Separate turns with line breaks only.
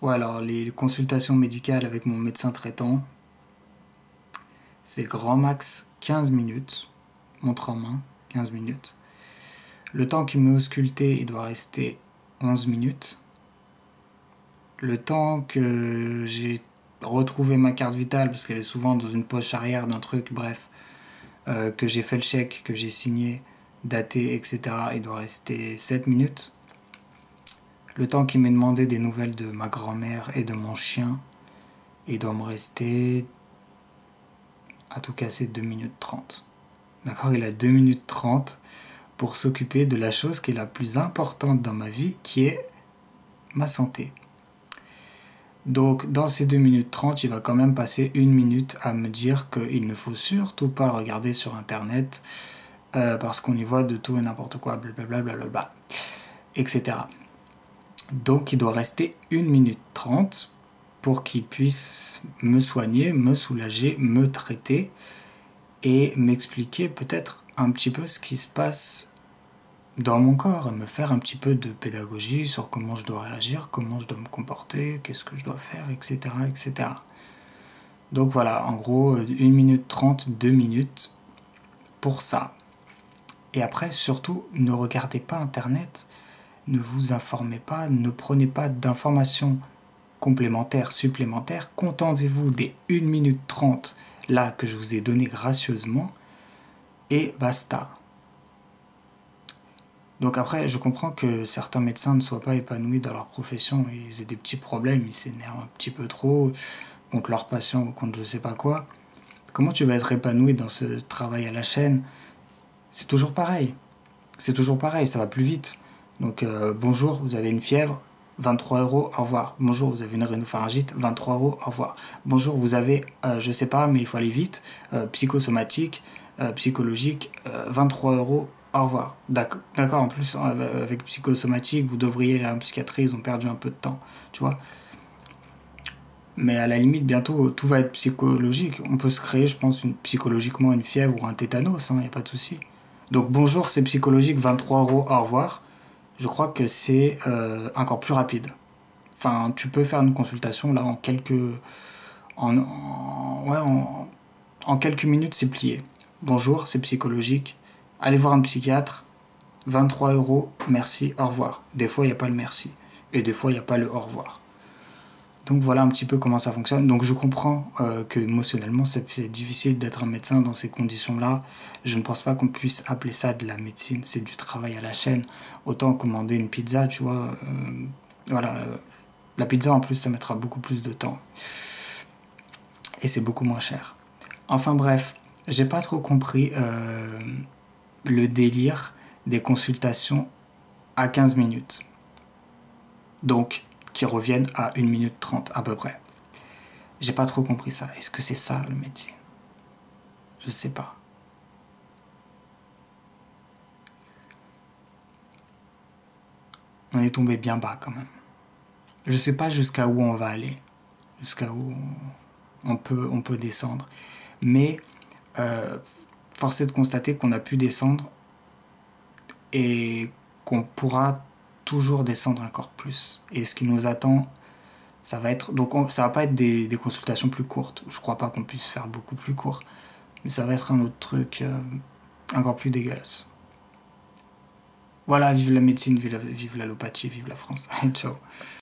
Ouais, alors les consultations médicales avec mon médecin traitant, c'est grand max 15 minutes, montre en main, 15 minutes. Le temps qu'il me ausculté, il doit rester 11 minutes. Le temps que j'ai retrouvé ma carte vitale, parce qu'elle est souvent dans une poche arrière d'un truc, bref, que j'ai fait le chèque, que j'ai signé, daté, etc., il doit rester 7 minutes. Le temps qu'il m'ait demandé des nouvelles de ma grand-mère et de mon chien, il doit me rester à tout casser 2 minutes 30. D'accord, il a 2 minutes 30 pour s'occuper de la chose qui est la plus importante dans ma vie, qui est ma santé. Donc dans ces 2 minutes 30, il va quand même passer 1 minute à me dire qu'il ne faut surtout pas regarder sur internet parce qu'on y voit de tout et n'importe quoi, blablabla, blablabla, etc. Donc il doit rester 1 minute 30 pour qu'il puisse me soigner, me soulager, me traiter et m'expliquer peut-être un petit peu ce qui se passe dans mon corps, me faire un petit peu de pédagogie sur comment je dois réagir, comment je dois me comporter, qu'est-ce que je dois faire, etc. etc. Donc voilà, en gros, 1 minute 30, 2 minutes pour ça. Et après, surtout, ne regardez pas Internet, ne vous informez pas, ne prenez pas d'informations complémentaires, supplémentaires, contentez-vous des 1 minute 30 là que je vous ai donné gracieusement, et basta. Donc après, je comprends que certains médecins ne soient pas épanouis dans leur profession, ils aient des petits problèmes, ils s'énervent un petit peu trop contre leurs patients ou contre je sais pas quoi. Comment tu vas être épanoui dans ce travail à la chaîne? C'est toujours pareil. C'est toujours pareil, ça va plus vite. Donc bonjour, vous avez une fièvre, 23 euros, au revoir. Bonjour, vous avez une rhinopharyngite, 23 euros, au revoir. Bonjour, vous avez, je sais pas, mais il faut aller vite, psychosomatique, psychologique, 23 euros, au revoir. D'accord, en plus, avec psychosomatique, vous devriez aller à la psychiatrie, ils ont perdu un peu de temps, tu vois. Mais à la limite, bientôt, tout va être psychologique. On peut se créer, je pense, psychologiquement une fièvre ou un tétanos, il n'y a pas de souci. Donc bonjour, c'est psychologique, 23 euros, au revoir. Je crois que c'est encore plus rapide. Enfin, tu peux faire une consultation là en quelques, ouais, en quelques minutes, c'est plié. Bonjour, c'est psychologique. Allez voir un psychiatre. 23 euros, merci, au revoir. Des fois, il n'y a pas le merci. Et des fois, il n'y a pas le au revoir. Donc voilà un petit peu comment ça fonctionne. Donc je comprends que émotionnellement c'est difficile d'être un médecin dans ces conditions-là. Je ne pense pas qu'on puisse appeler ça de la médecine, c'est du travail à la chaîne. Autant commander une pizza, tu vois. Voilà, la pizza en plus ça mettra beaucoup plus de temps. Et c'est beaucoup moins cher. Enfin bref, j'ai pas trop compris le délire des consultations à 15 minutes. Donc, qui reviennent à 1 minute 30 à peu près. J'ai pas trop compris ça. Est-ce que c'est ça le médecine? Je sais pas. On est tombé bien bas quand même. Je sais pas jusqu'à où on va aller, jusqu'à où on peut descendre. Mais force est de constater qu'on a pu descendre et qu'on pourra toujours descendre encore plus. Et ce qui nous attend, ça va être donc ça va pas être des consultations plus courtes. Je crois pas qu'on puisse faire beaucoup plus court, mais ça va être un autre truc encore plus dégueulasse. Voilà, vive la médecine, vive l'allopathie, vive la France. Ciao.